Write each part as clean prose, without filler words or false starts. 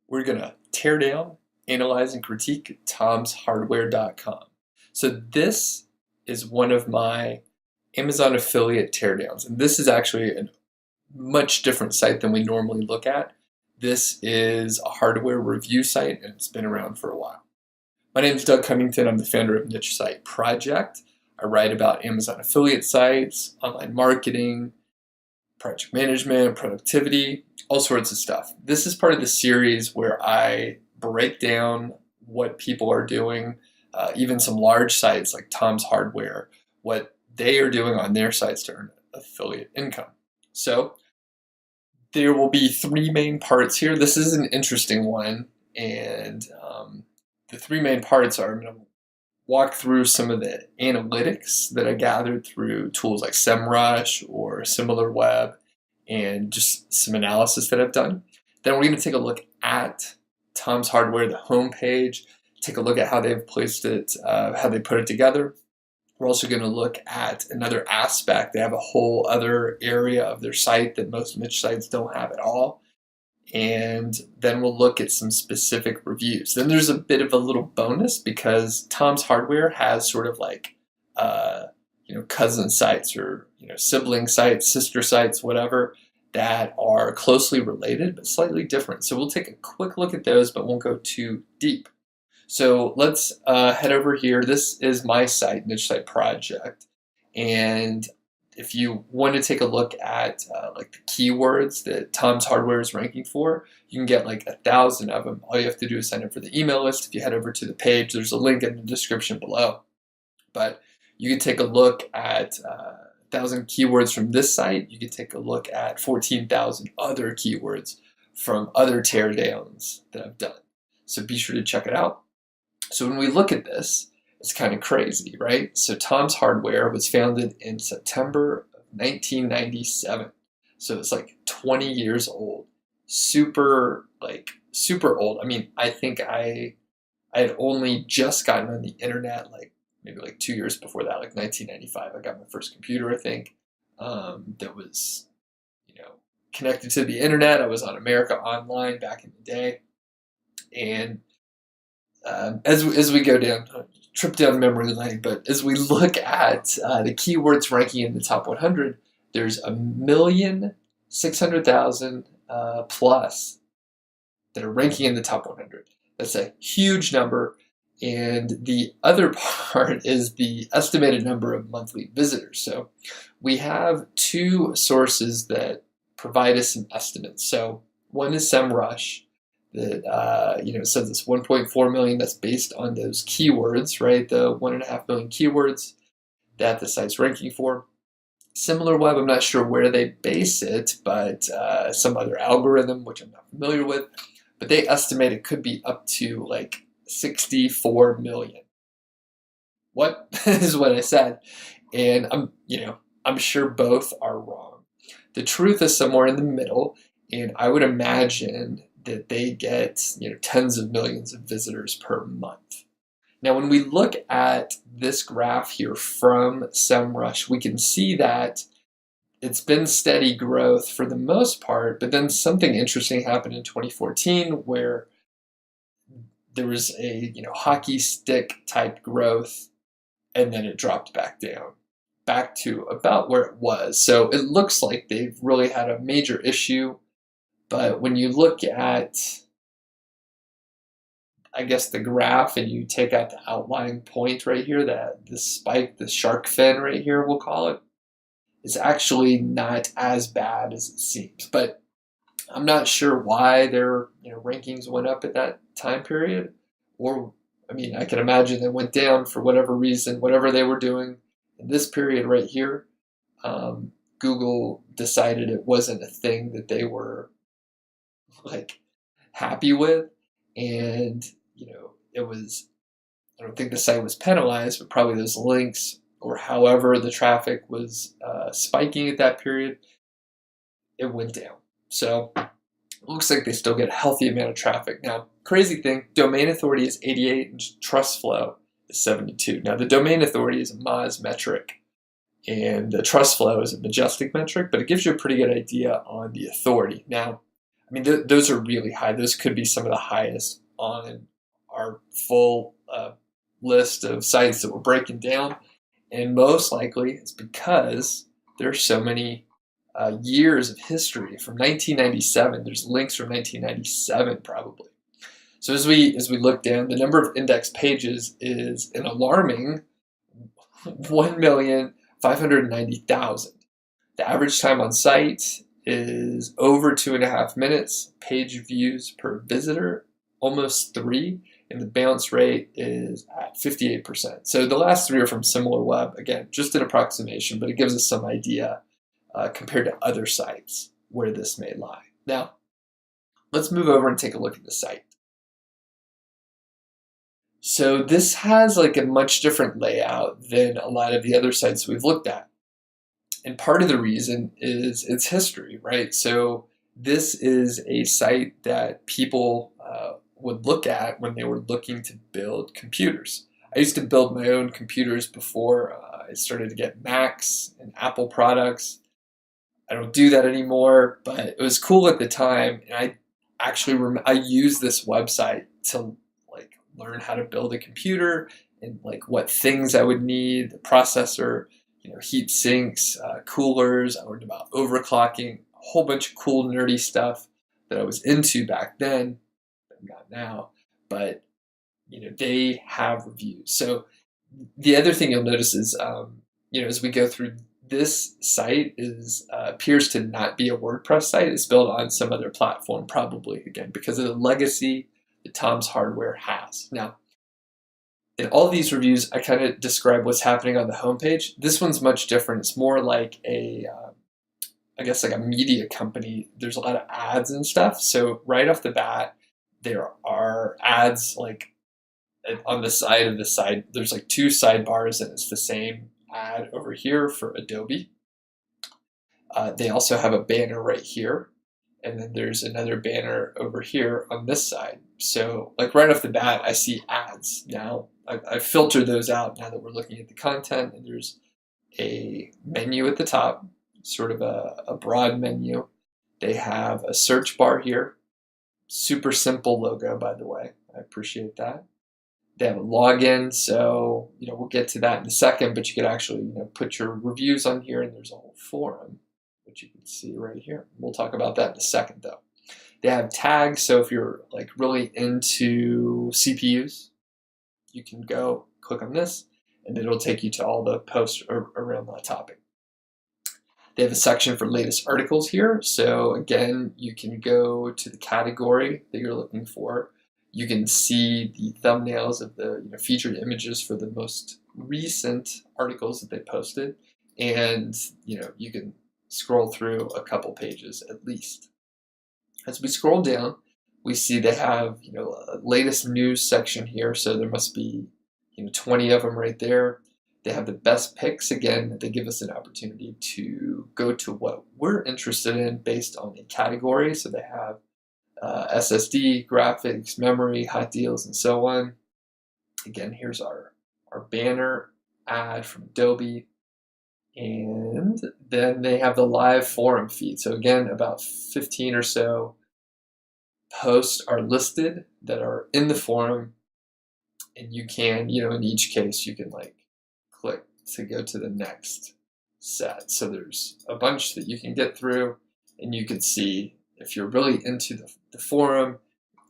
we're going to tear down, analyze, and critique tomshardware.com. So this is one of my Amazon affiliate teardowns, and this is actually a much different site than we normally look at. This is a hardware review site, and it's been around for a while. My name is Doug Cummington. I'm the founder of Niche Site Project. I write about Amazon affiliate sites, online marketing, project management, productivity, all sorts of stuff. This is part of the series where I break down what people are doing, even some large sites like Tom's Hardware, what they are doing on their sites to earn affiliate income. So there will be three main parts here. This is an interesting one, and the three main parts are I'm going to walk through some of the analytics that I gathered through tools like SEMrush or SimilarWeb and just some analysis that I've done. Then we're going to take a look at Tom's Hardware, the homepage, take a look at how they've placed it, how they put it together. We're also going to look at another aspect. They have a whole other area of their site that most niche sites don't have at all. And then we'll look at some specific reviews. Then there's a bit of a little bonus because Tom's Hardware has sort of like, cousin sites or, sibling sites, sister sites, whatever, that are closely related but slightly different. So we'll take a quick look at those, but won't go too deep. So let's head over here. This is my site, Niche Site Project. And if you want to take a look at like the keywords that Tom's Hardware is ranking for, you can get like 1,000 of them. All you have to do is sign up for the email list. If you head over to the page, there's a link in the description below. But you can take a look at 1,000 keywords from this site. You can take a look at 14,000 other keywords from other teardowns that I've done. So be sure to check it out. So when we look at this, it's kind of crazy, right? So Tom's Hardware was founded in September of 1997. So it's like 20 years old. Super old. I mean, I think I had only just gotten on the internet maybe 2 years before that, like 1995. I got my first computer, I think, that was, connected to the internet. I was on America Online back in the day. And as we go down, trip down memory lane, but as we look at the keywords ranking in the top 100, there's 1,600,000 plus that are ranking in the top 100. That's a huge number. And the other part is the estimated number of monthly visitors. So we have two sources that provide us some estimates. So one is SEMrush. That it says it's 1.4 million. That's based on those keywords, right? The 1.5 million keywords that the site's ranking for. SimilarWeb, I'm not sure where they base it, but some other algorithm, which I'm not familiar with. But they estimate it could be up to like 64 million. What is what I said, and I'm sure both are wrong. The truth is somewhere in the middle, and I would imagine that they get tens of millions of visitors per month. Now, when we look at this graph here from SEMrush, we can see that it's been steady growth for the most part, but then something interesting happened in 2014 where there was a hockey stick type growth, and then it dropped back down, back to about where it was. So it looks like they've really had a major issue. But when you look at, I guess, the graph and you take out the outlying point right here, this spike, the shark fin right here, we'll call it, it's actually not as bad as it seems. But I'm not sure why their rankings went up at that time period. Or, I can imagine they went down for whatever reason, whatever they were doing in this period right here. Google decided it wasn't a thing that they were happy with, and it was, I don't think the site was penalized, but probably those links or however the traffic was spiking at that period, it went down. So it looks like they still get a healthy amount of traffic. Now, crazy thing, domain authority is 88 and trust flow is 72. Now, the domain authority is a Moz metric, and the trust flow is a majestic metric, but it gives you a pretty good idea on the authority. Now, I mean, those are really high. Those could be some of the highest on our full list of sites that we're breaking down. And most likely it's because there's so many years of history from 1997. There's links from 1997 probably. So as we look down, the number of index pages is an alarming 1,590,000. The average time on site is over 2.5 minutes. Page views per visitor, almost 3. And the bounce rate is at 58%. So the last 3 are from SimilarWeb. Again, just an approximation, but it gives us some idea compared to other sites where this may lie. Now, let's move over and take a look at the site. So this has like a much different layout than a lot of the other sites we've looked at. And part of the reason is its history, right? So this is a site that people would look at when they were looking to build computers. I used to build my own computers before I started to get Macs and Apple products. I don't do that anymore, but it was cool at the time. And I actually I used this website to like learn how to build a computer and like what things I would need, the processor, heat sinks, coolers. I learned about overclocking, a whole bunch of cool nerdy stuff that I was into back then. Not now, but they have reviews. So the other thing you'll notice is as we go through, this site appears to not be a WordPress site. It's built on some other platform, probably again because of the legacy that Tom's Hardware has. Now, in all these reviews, I kind of describe what's happening on the homepage. This one's much different. It's more like I guess like a media company. There's a lot of ads and stuff. So right off the bat, there are ads like on the side of the side. There's like 2 sidebars, and it's the same ad over here for Adobe. They also have a banner right here, and then there's another banner over here on this side. So like right off the bat, I see ads. Now I've filtered those out now that we're looking at the content, and there's a menu at the top, sort of a broad menu. They have a search bar here. Super simple logo, by the way. I appreciate that. They have a login, so we'll get to that in a second, but you could actually put your reviews on here, and there's a whole forum, which you can see right here. We'll talk about that in a second, though. They have tags, so if you're like really into CPUs, you can go click on this, and it'll take you to all the posts around that topic. They have a section for latest articles here. So again, you can go to the category that you're looking for. You can see the thumbnails of the featured images for the most recent articles that they posted. And you can scroll through a couple pages at least. As we scroll down, we see they have a latest news section here. So there must be 20 of them right there. They have the best picks. Again, they give us an opportunity to go to what we're interested in based on a category. So they have SSD, graphics, memory, hot deals, and so on. Again, here's our banner ad from Adobe. And then they have the live forum feed. So again, about 15 or so posts are listed that are in the forum. And you can, in each case, you can like click to go to the next set. So there's a bunch that you can get through, and you can see if you're really into the forum,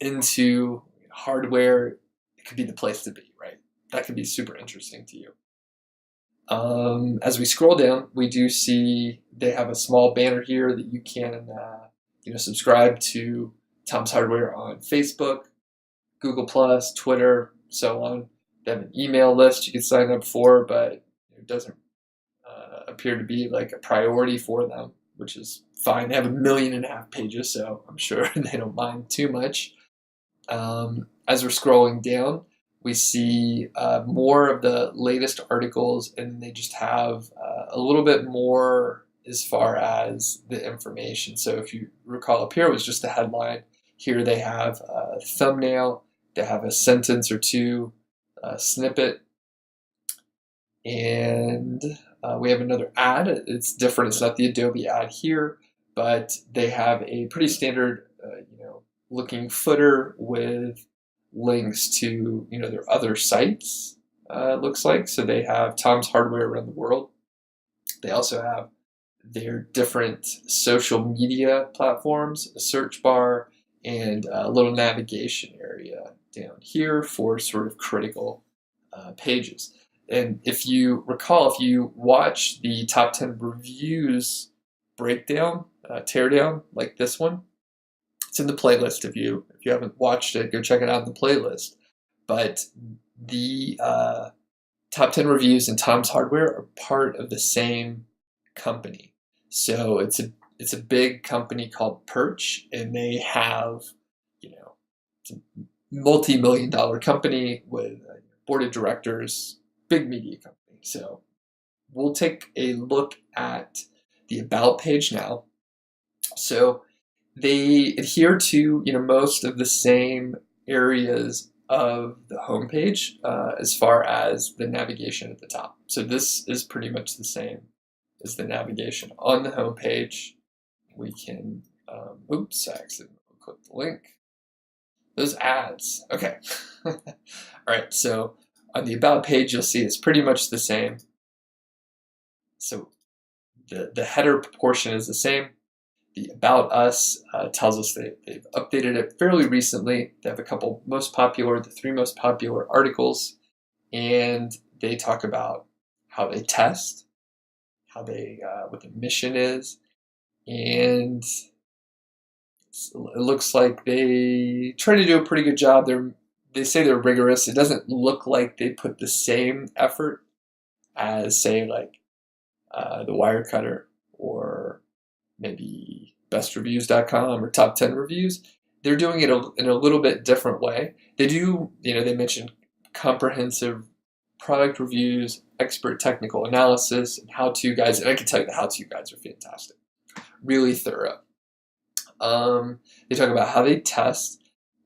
into hardware, it could be the place to be, right? That could be super interesting to you. As we scroll down, we do see they have a small banner here that you can subscribe to Tom's Hardware on Facebook, Google+, Twitter, so on. They have an email list you can sign up for, but it doesn't appear to be like a priority for them, which is fine. They have 1.5 million pages, so I'm sure they don't mind too much. As we're scrolling down, we see more of the latest articles, and they just have a little bit more as far as the information. So if you recall up here, it was just a headline. Here they have a thumbnail, they have a sentence or two, snippet, and we have another ad. It's different. It's not the Adobe ad here, but they have a pretty standard looking footer with links to their other sites. It looks like so they have Tom's Hardware around the world. They also have their different social media platforms, a search bar, and a little navigation area down here for sort of critical pages. And if you recall, if you watch the top 10 reviews breakdown, teardown, like this one, it's in the playlist. If you haven't watched it, go check it out in the playlist. But the top 10 reviews and Tom's Hardware are part of the same company. So it's a big company called Perch, and they have, it's a multi-million-dollar company with a board of directors, big media company. So we'll take a look at the About page now. So they adhere to most of the same areas of the homepage as far as the navigation at the top. So this is pretty much the same as the navigation on the homepage. We can, oops, I accidentally clicked the link. Those ads, okay. All right, so on the About page, you'll see it's pretty much the same. So the header portion is the same. The About Us tells us they've updated it fairly recently. They have a couple the 3 most popular articles, and they talk about how they test, how they what the mission is, and it looks like they try to do a pretty good job. They say they're rigorous. It doesn't look like they put the same effort as, say, like the Wirecutter or maybe bestreviews.com or top 10 reviews. They're doing it in a little bit different way. They do, they mention comprehensive product reviews, expert technical analysis, and how-to guides. And I can tell you the how-to guides are fantastic, really thorough. They talk about how they test.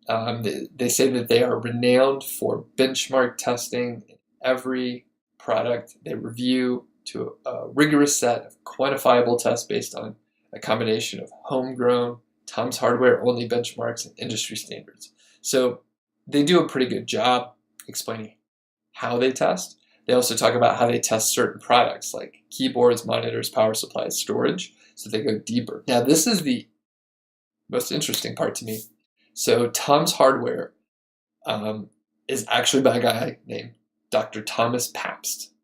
They say that they are renowned for benchmark testing in every product they review to a rigorous set of quantifiable tests based on a combination of homegrown, Tom's Hardware only benchmarks, and industry standards. So they do a pretty good job explaining how they test. They also talk about how they test certain products like keyboards, monitors, power supplies, storage, so they go deeper. Now this is the most interesting part to me. So Tom's Hardware is actually by a guy named Dr. Thomas Pabst.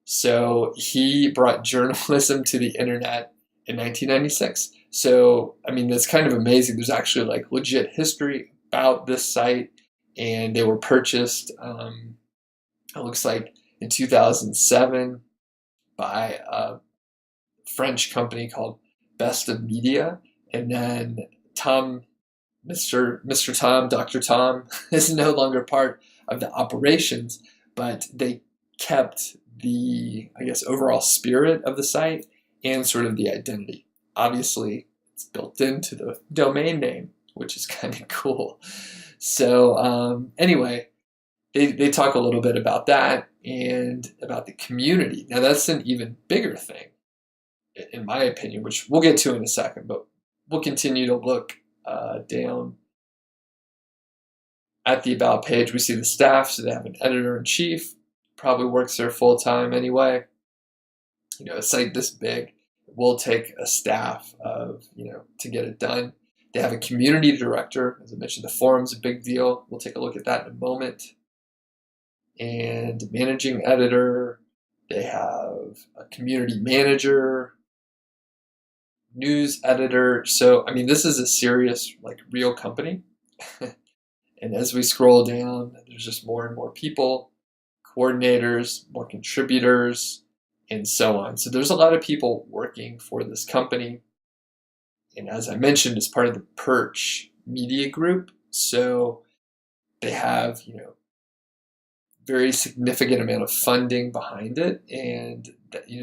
So he brought journalism to the internet in 1996. So, I mean, that's kind of amazing. There's actually like legit history about this site, and they were purchased, it looks like in 2007 by a French company called Best of Media. And then Mr. Tom, Dr. Tom is no longer part of the operations, but they kept the, I guess, overall spirit of the site and sort of the identity. Obviously, it's built into the domain name, which is kind of cool. So anyway, they talk a little bit about that and about the community. Now that's an even bigger thing, in my opinion, which we'll get to in a second, but we'll continue to look down at the About page. We see the staff, so they have an editor-in-chief, probably works there full-time anyway. A site this big will take a staff of, to get it done. They have a community director. As I mentioned, the forum's a big deal. We'll take a look at that in a moment. And managing editor. They have a community manager, news editor. So, I mean, this is a serious, real company. And as we scroll down, there's just more and more people, coordinators, more contributors, and so on. So there's a lot of people working for this company. And as I mentioned, it's part of the Perch Media Group. So they have, very significant amount of funding behind it. And,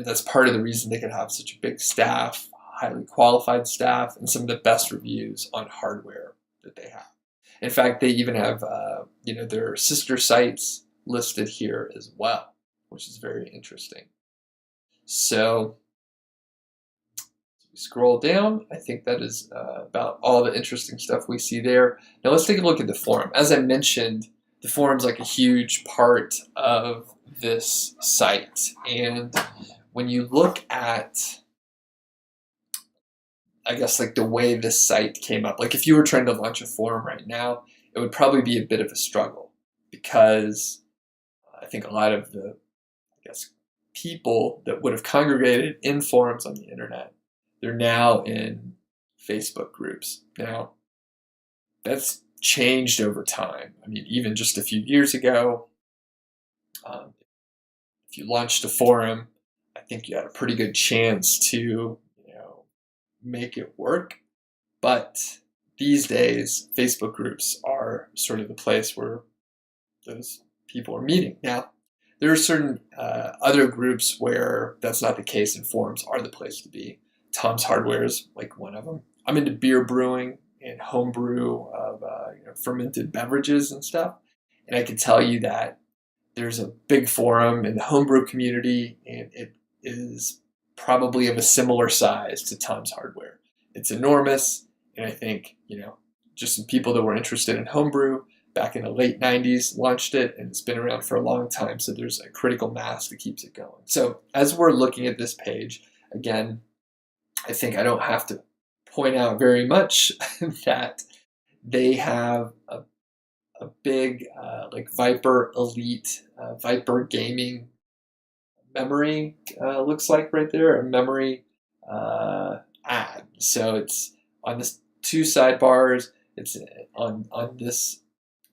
that's part of the reason they can have such a big staff, highly qualified staff, and some of the best reviews on hardware that they have. In fact, they even have, their sister sites listed here as well, which is very interesting. So scroll down, I think that is about all the interesting stuff we see there. Now let's take a look at the forum. As I mentioned, the forum's like a huge part of this site. And when you look at, I guess, like the way this site came up, like if you were trying to launch a forum right now, it would probably be a bit of a struggle, because I think a lot of the, I guess, people that would have congregated in forums on the internet, they're now in Facebook groups. Now, that's changed over time. I mean, even just a few years ago, if you launched a forum, I think you had a pretty good chance to, make it work. But these days, Facebook groups are sort of the place where those people are meeting. Now, there are certain other groups where that's not the case, and forums are the place to be. Tom's Hardware is like one of them. I'm into beer brewing and homebrew of fermented beverages and stuff. And I can tell you that there's a big forum in the homebrew community, and it is probably of a similar size to Tom's Hardware. It's enormous, and I think, just some people that were interested in homebrew back in the late 90s launched it, and it's been around for a long time, so there's a critical mass that keeps it going. So as we're looking at this page, again, I think I don't have to point out very much that they have a big like Viper Elite, Viper Gaming memory, looks like right there, a memory ad. So it's on this two sidebars, it's on this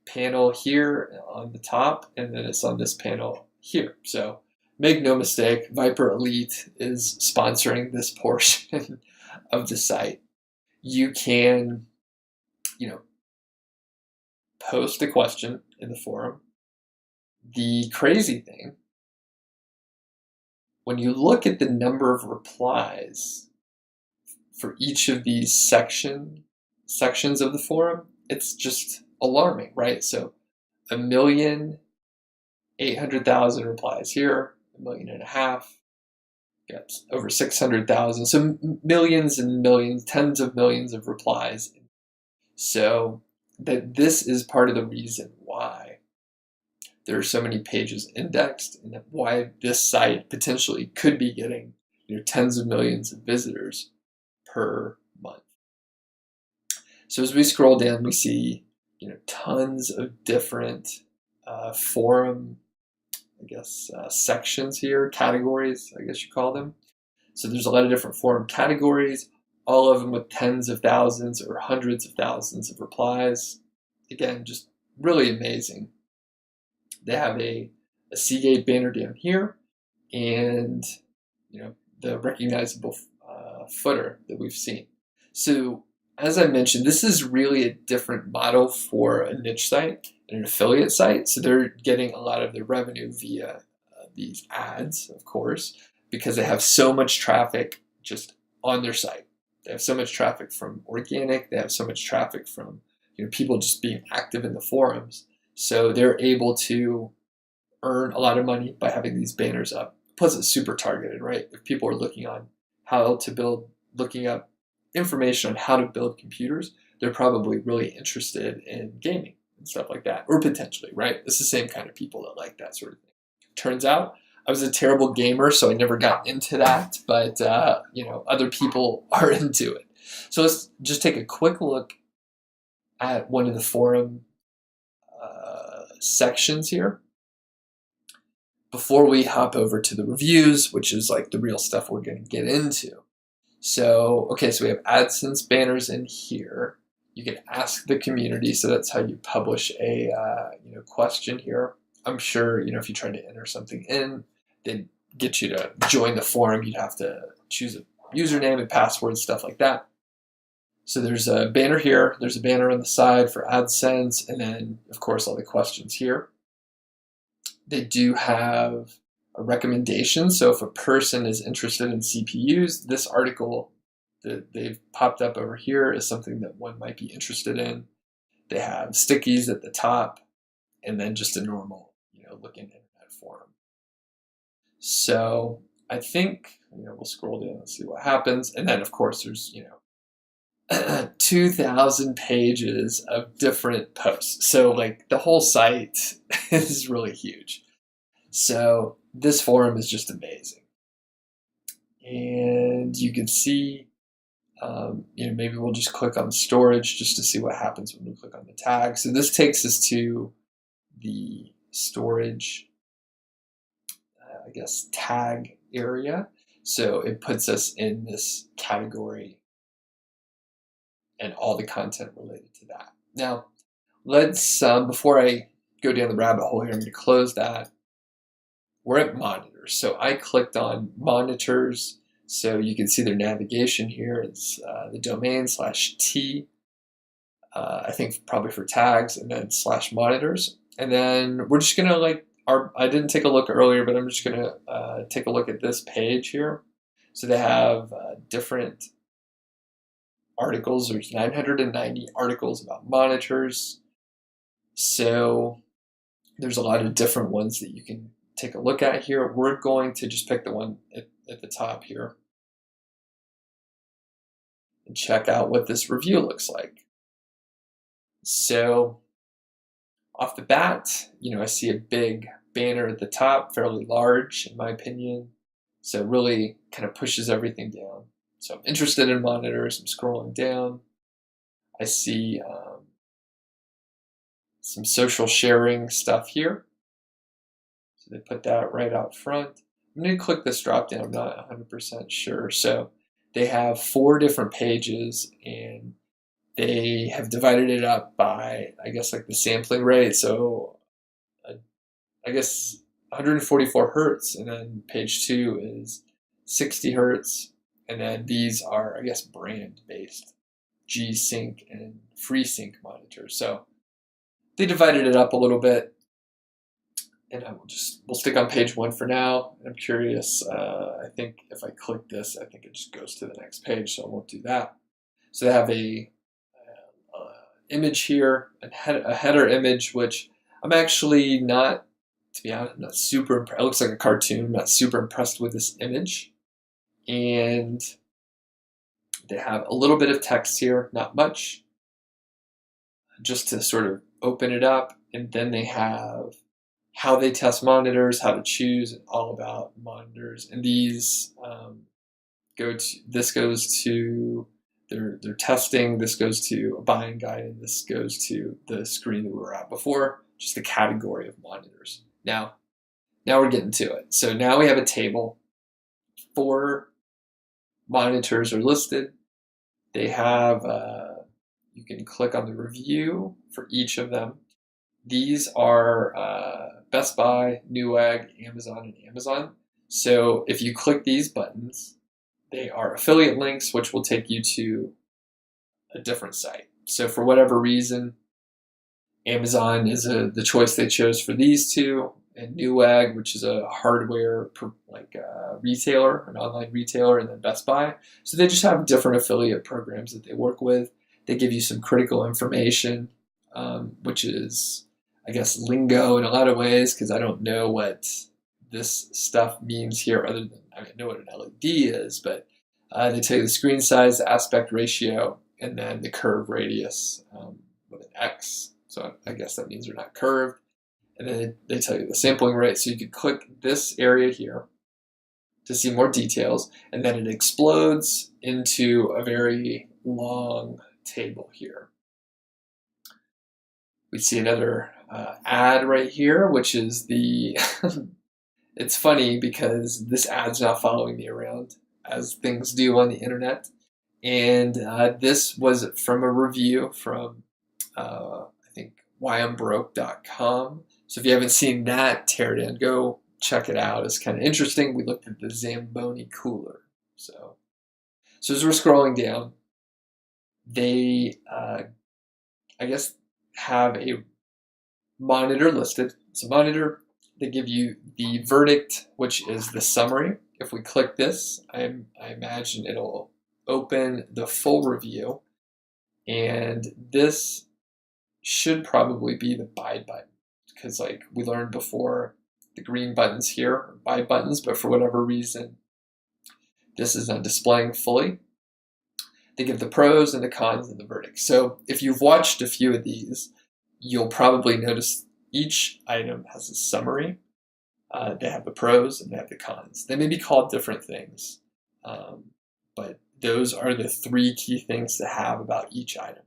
panel here on the top, and then it's on this panel here. So make no mistake, Viper Elite is sponsoring this portion of the site. You can, post a question in the forum. The crazy thing, when you look at the number of replies for each of these sections of the forum, it's just alarming, right? So 1,800,000 replies here, 1.5 million, got over 600,000. So millions and millions, tens of millions of replies. So that this is part of the reason why there are so many pages indexed, and why this site potentially could be getting tens of millions of visitors per month. So as we scroll down, we see tons of different forum, sections here, categories, I guess you call them. So there's a lot of different forum categories, all of them with tens of thousands or hundreds of thousands of replies. Again, just really amazing. They have a Seagate banner down here, and the recognizable footer that we've seen. So as I mentioned, this is really a different model for a niche site and an affiliate site. So they're getting a lot of their revenue via these ads, of course, because they have so much traffic just on their site. They have so much traffic from organic. They have so much traffic from people just being active in the forums. So they're able to earn a lot of money by having these banners up. Plus, it's super targeted, right? If people are looking up information on how to build computers, they're probably really interested in gaming and stuff like that, or potentially, right? It's the same kind of people that like that sort of thing. Turns out, I was a terrible gamer, so I never got into that, but other people are into it. So let's just take a quick look at one of the forum sections here before we hop over to the reviews, which is like the real stuff we're going to get into. So, okay, so we have AdSense banners in here. You can ask the community, so that's how you publish a question here. I'm sure if you're trying to enter something in, they'd get you to join the forum. You'd have to choose a username and password, stuff like that. So there's a banner here. There's a banner on the side for AdSense, and then, of course, all the questions here. They do have a recommendation. So if a person is interested in CPUs, this article that they've popped up over here is something that one might be interested in. They have stickies at the top, and then just a normal, looking internet forum. So I think, we'll scroll down and see what happens. And then, of course, there's, 2,000 pages of different posts. So, like, the whole site is really huge. So, this forum is just amazing. And you can see, maybe we'll just click on storage just to see what happens when we click on the tag. So this takes us to the storage, tag area. So it puts us in this category and all the content related to that. Now, let's, before I go down the rabbit hole here, I'm going to close that. We're at monitors. So I clicked on monitors. So you can see their navigation here. It's the domain /t, I think probably for tags, and then /monitors. And then we're just gonna I didn't take a look earlier, but I'm just gonna take a look at this page here. So they have different articles. There's 990 articles about monitors. So there's a lot of different ones that you can take a look at here. We're going to just pick the one at the top here and check out what this review looks like. So off the bat, I see a big banner at the top, fairly large in my opinion. So it really kind of pushes everything down. So I'm interested in monitors. I'm scrolling down. I see some social sharing stuff here. So they put that right out front. I'm going to click this drop down. I'm not 100% sure. So they have 4 different pages, and they have divided it up by, the sampling rate. So I guess 144 hertz, and then page 2 is 60 hertz. And then these are, brand-based G-Sync and FreeSync monitors. So they divided it up a little bit. And we'll stick on page 1 for now. I'm curious, I think if I click this, I think it just goes to the next page, so I won't do that. So they have a image here, a header image, which I'm actually not, to be honest, I'm not super impressed. It looks like a cartoon. I'm not super impressed with this image. And they have a little bit of text here, not much, just to sort of open it up. And then they have how they test monitors, how to choose, and all about monitors. And these this goes to their testing, this goes to a buying guide, and this goes to the screen that we were at before, just the category of monitors. Now we're getting to it. So now we have a table. 4 monitors are listed. They have, you can click on the review for each of them. These are Best Buy, Newegg, Amazon, and Amazon. So if you click these buttons, they are affiliate links, which will take you to a different site. So for whatever reason, Amazon is the choice they chose for these 2, and Newegg, which is a hardware retailer, an online retailer, and then Best Buy. So they just have different affiliate programs that they work with. They give you some critical information, which is, lingo in a lot of ways, because I don't know what this stuff means here other than, I know what an LED is, but they tell you the screen size, the aspect ratio, and then the curve radius with an X. So I guess that means they're not curved. And then they tell you the sampling rate. So you can click this area here to see more details, and then it explodes into a very long table here. We see another ad right here, which is the it's funny because this ad's not following me around, as things do on the internet. And this was from a review from, I think, whyimbroke.com. So if you haven't seen that teardown, go check it out. It's kind of interesting. We looked at the Zamboni cooler. So as we're scrolling down, they, have a monitor listed. It's a monitor. They give you the verdict, which is the summary. If we click this, I imagine it'll open the full review. And this should probably be the buy button, because we learned before, the green buttons here, buy buttons, but for whatever reason, this is not displaying fully. They give the pros and the cons and the verdict. So if you've watched a few of these, you'll probably notice each item has a summary. They have the pros and they have the cons. They may be called different things, but those are the 3 key things to have about each item.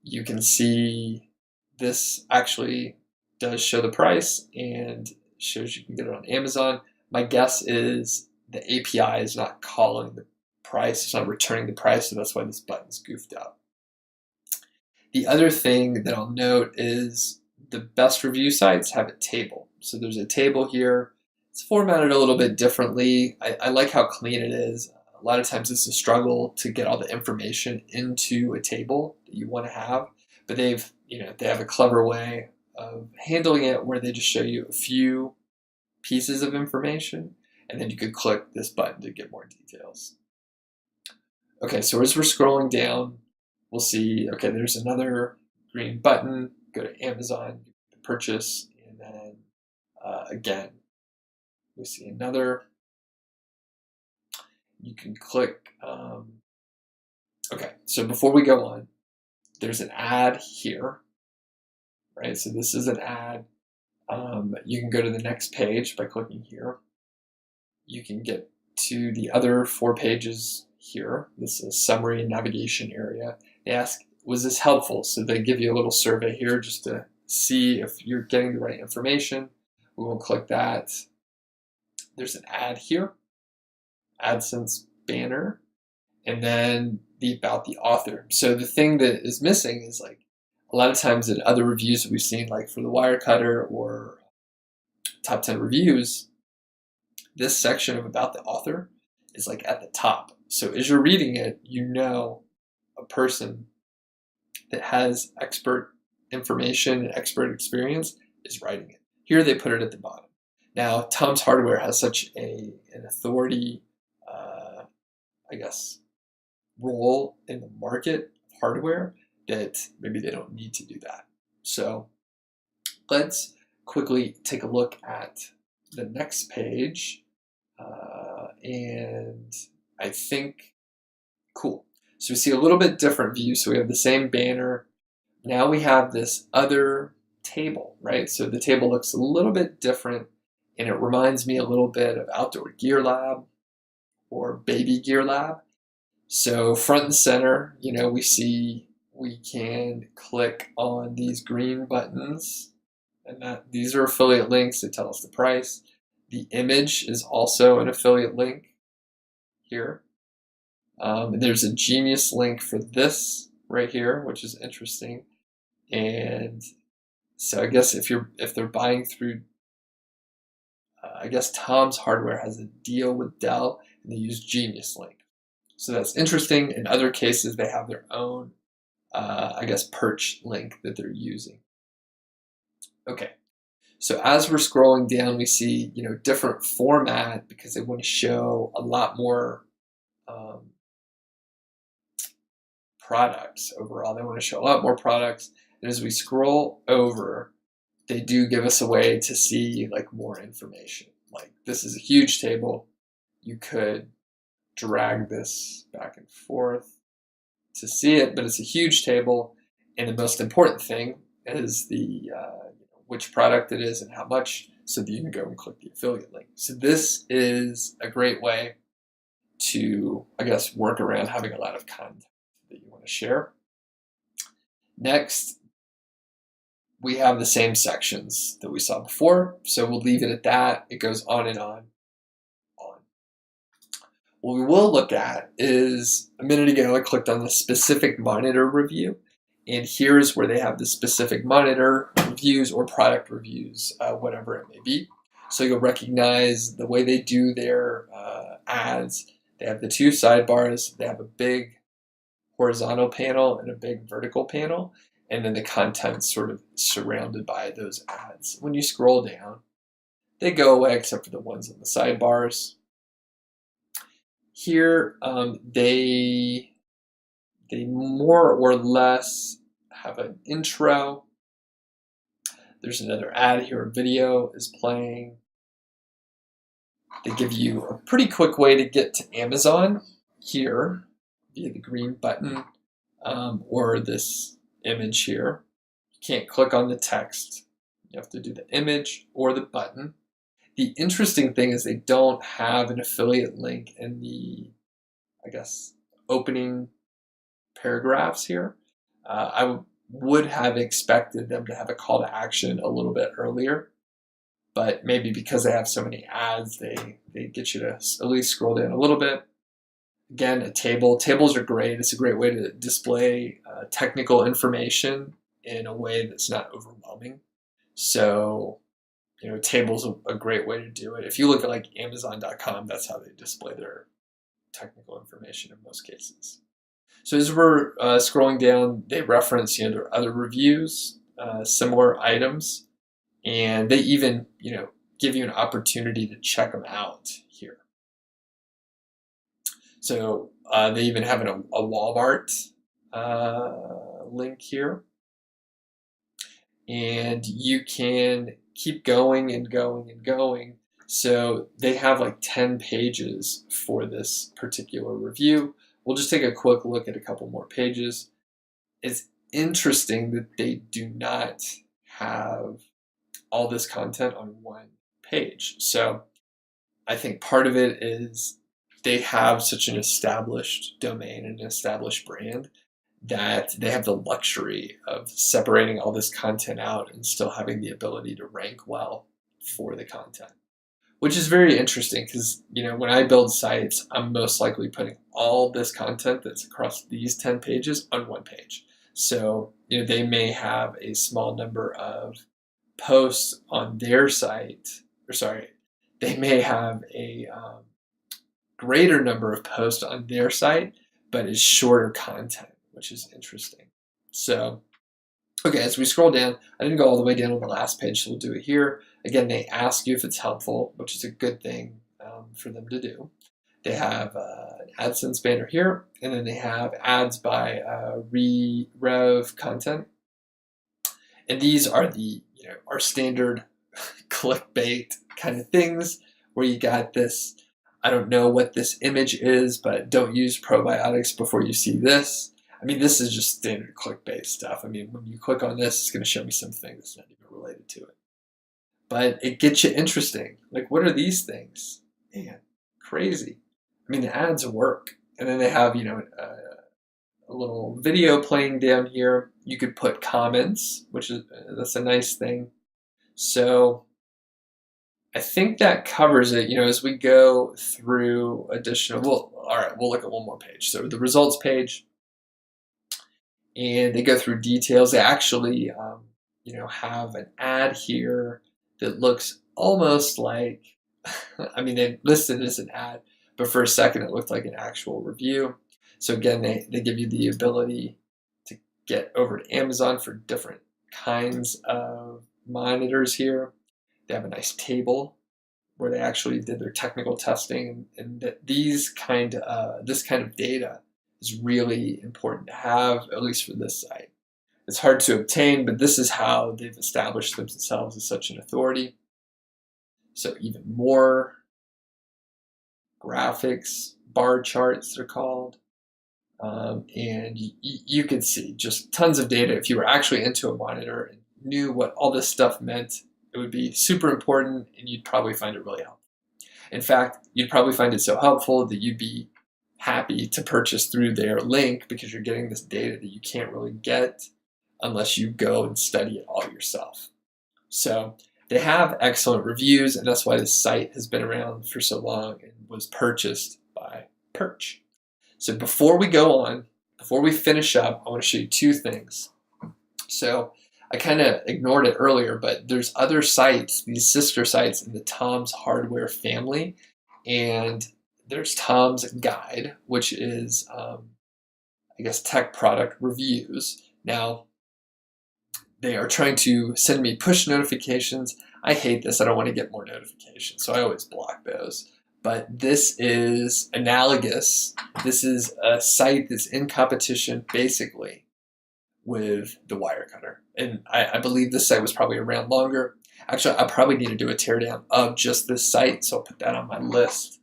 You can see this actually does show the price and shows you can get it on Amazon. My guess is the API is not calling the price, it's not returning the price, so that's why this button's goofed up. The other thing that I'll note is the best review sites have a table. So there's a table here. It's formatted a little bit differently. I like how clean it is. A lot of times it's a struggle to get all the information into a table that you want to have, but they have a clever way of handling it where they just show you a few pieces of information, and then you could click this button to get more details. Okay, so as we're scrolling down, we'll see, okay, there's another green button. Go to Amazon, purchase, and then again, we see another. You can click. Okay, so before we go on, there's an ad here, right? So this is an ad. You can go to the next page by clicking here. You can get to the other 4 pages here. This is a summary navigation area. They ask, was this helpful? So they give you a little survey here just to see if you're getting the right information. We will click that. There's an ad here, AdSense banner, and then the about the author. So the thing that is missing is, like, a lot of times in other reviews that we've seen, like for the Wirecutter or top 10 reviews, this section of about the author is like at the top. So as you're reading it, you know a person that has expert information and expert experience is writing it. Here they put it at the bottom. Now, Tom's Hardware has such an authority, I guess, role in the market of hardware that maybe they don't need to do that. So let's quickly take a look at the next page. And I think, cool. So we see a little bit different view. So we have the same banner. Now we have this other table, right? So the table looks a little bit different, and it reminds me a little bit of Outdoor Gear Lab or Baby Gear Lab. So front and center, we see we can click on these green buttons, and these are affiliate links that tell us the price. The image is also an affiliate link here. There's a Genius link for this right here, which is interesting. And so I guess if they're buying through, I guess Tom's Hardware has a deal with Dell, and they use Genius link. So that's interesting. In other cases, they have their own, I guess, perch link that they're using. Okay. So as we're scrolling down, we see, different format because they want to show a lot more products overall. They want to show a lot more products. And as we scroll over, they do give us a way to see like more information. Like, this is a huge table. You could drag this back and forth to see it, but it's a huge table. And the most important thing is the which product it is and how much, so that you can go and click the affiliate link. So this is a great way to, I guess, work around having a lot of content that you want to share. Next, we have the same sections that we saw before, so we'll leave it at that. It goes on and on. What we will look at is, a minute ago I clicked on the specific monitor review, and here's where they have the specific monitor reviews or product reviews, whatever it may be. So you'll recognize the way they do their ads. They have the 2 sidebars. They have a big horizontal panel and a big vertical panel, and then the content's sort of surrounded by those ads. When you scroll down, they go away except for the ones on the sidebars. Here, they more or less have an intro. There's another ad here, a video is playing. They give you a pretty quick way to get to Amazon here via the green button or this image here. You can't click on the text. You have to do the image or the button. The interesting thing is they don't have an affiliate link in the, I guess, opening paragraphs here. I would have expected them to have a call to action a little bit earlier, but maybe because they have so many ads, they get you to at least scroll down a little bit. Again, a table. Tables are great. It's a great way to display technical information in a way that's not overwhelming. So, tables are a great way to do it. If you look at like Amazon.com, that's how they display their technical information in most cases. So as we're scrolling down, they reference their other reviews, similar items, and they even give you an opportunity to check them out here. So they even have a Walmart link here, and you can keep going and going and going. So they have like 10 pages for this particular review. We'll just take a quick look at a couple more pages. It's interesting that they do not have all this content on one page. So I think part of it is they have such an established domain and an established brand that they have the luxury of separating all this content out and still having the ability to rank well for the content, which is very interesting because, when I build sites, I'm most likely putting all this content that's across these 10 pages on one page. So, they may have a small number of posts on their site, they may have a greater number of posts on their site, but it's shorter content, which is interesting. So, okay, as we scroll down, I didn't go all the way down on the last page, so we'll do it here. Again, they ask you if it's helpful, which is a good thing for them to do. They have an AdSense banner here, and then they have ads by Rev content. And these are our standard clickbait kind of things where you got this, I don't know what this image is, but don't use probiotics before you see this. I mean, this is just standard clickbait stuff. I mean, when you click on this, it's going to show me something that's not even related to it. But it gets you interesting. Like, what are these things? Man, crazy. I mean, the ads work. And then they have, a little video playing down here. You could put comments, that's a nice thing. So I think that covers it. As we go through additional, all right, we'll look at one more page. So the results page, and they go through details. They actually, have an ad here that looks almost like, I mean, they listed it as an ad, but for a second it looked like an actual review. So again, they give you the ability to get over to Amazon for different kinds of monitors here. They have a nice table where they actually did their technical testing, and that this kind of data is really important to have, at least for this site. It's hard to obtain, but this is how they've established themselves as such an authority. So even more graphics, bar charts they're called, and you can see just tons of data. If you were actually into a monitor and knew what all this stuff meant, it would be super important, and you'd probably find it really helpful. In fact, you'd probably find it so helpful that you'd be happy to purchase through their link because you're getting this data that you can't really get unless you go and study it all yourself. So they have excellent reviews, and that's why this site has been around for so long and was purchased by Perch. So before we go on, before we finish up, I want to show you two things. So I kind of ignored it earlier, but there's other sites, these sister sites in the Tom's Hardware family, and there's Tom's Guide, which is, tech product reviews. Now, they are trying to send me push notifications. I hate this. I don't want to get more notifications, so I always block those. But this is analogous. This is a site that's in competition, basically, with the wire cutter. And I believe this site was probably around longer. Actually, I probably need to do a teardown of just this site, so I'll put that on my list.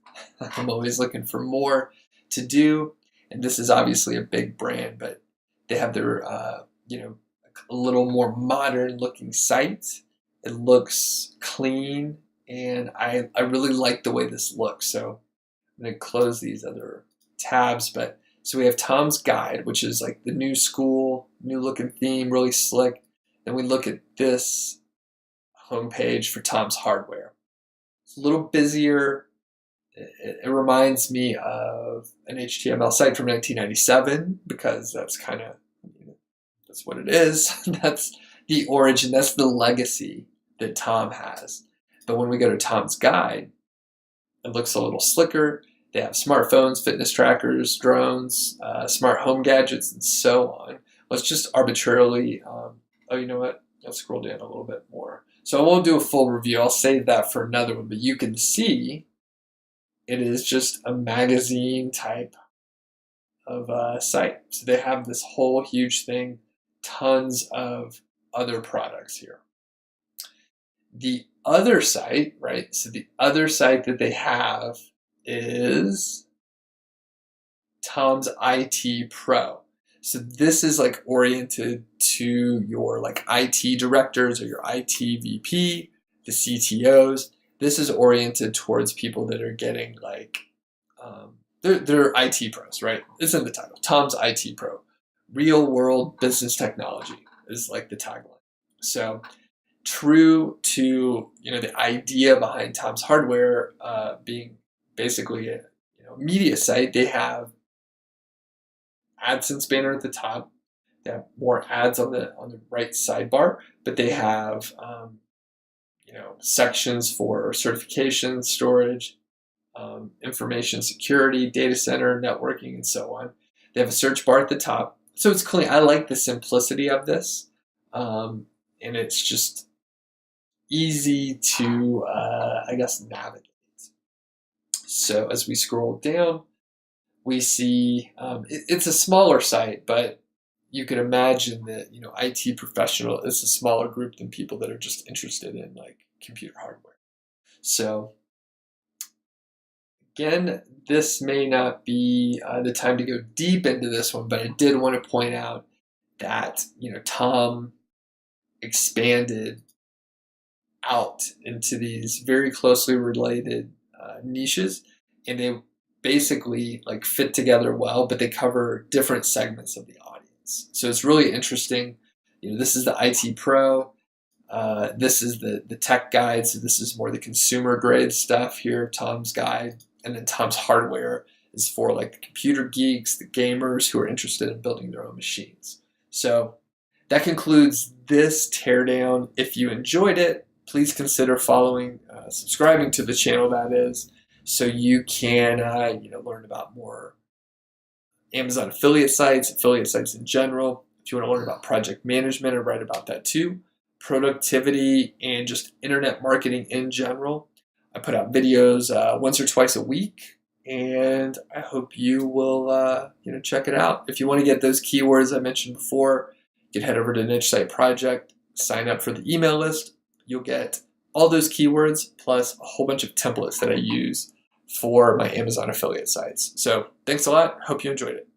I'm always looking for more to do. And this is obviously a big brand, but they have their, you know, a little more modern looking site. It looks clean, and I really like the way this looks. So I'm going to close these other tabs, but so we have Tom's Guide, which is like the new school, new looking theme, really slick. Then we look at this homepage for Tom's Hardware. It's a little busier. It reminds me of an HTML site from 1997 because that's kind of, that's what it is. That's the origin, that's the legacy that Tom has. But when we go to Tom's Guide, it looks a little slicker. They have smartphones, fitness trackers, drones, smart home gadgets, and so on. Let's just arbitrarily, oh, you know what? Let's scroll down a little bit more. So I won't do a full review. I'll save that for another one. But you can see it is just a magazine type of site. So they have this whole huge thing, tons of other products here. The other site, right? So the other site that they have is Tom's IT Pro. So this is like oriented to your like IT directors or your IT VP, the CTOs. This is oriented towards people that are getting like, they're IT pros, right? It's in the title, Tom's IT Pro. Real world business technology is like the tagline. So true to, you know, the idea behind Tom's Hardware being basically a media site, they have AdSense banner at the top. They have more ads on the right sidebar, but they have sections for certification, storage, information security, data center, networking, and so on. They have a search bar at the top, so it's clean. I like the simplicity of this, and it's just easy to, I guess, navigate. So as we scroll down, we see it's a smaller site, but you can imagine that IT professional is a smaller group than people that are just interested in like computer hardware. So again, this may not be the time to go deep into this one, but I did want to point out that Tom expanded out into these very closely related niches, and they basically like fit together well, but they cover different segments of the audience. So it's really interesting. This is the IT Pro. This is the tech guide. So this is more the consumer grade stuff here, Tom's Guide. And then Tom's Hardware is for like the computer geeks, the gamers who are interested in building their own machines. So that concludes this teardown. If you enjoyed it, please consider following, subscribing to the channel, that is, so you can learn about more Amazon affiliate sites in general. If you want to learn about project management, I write about that too. Productivity and just internet marketing in general. I put out videos once or twice a week, and I hope you will check it out. If you want to get those keywords I mentioned before, you can head over to Niche Site Project, sign up for the email list. You'll get all those keywords plus a whole bunch of templates that I use for my Amazon affiliate sites. So thanks a lot. Hope you enjoyed it.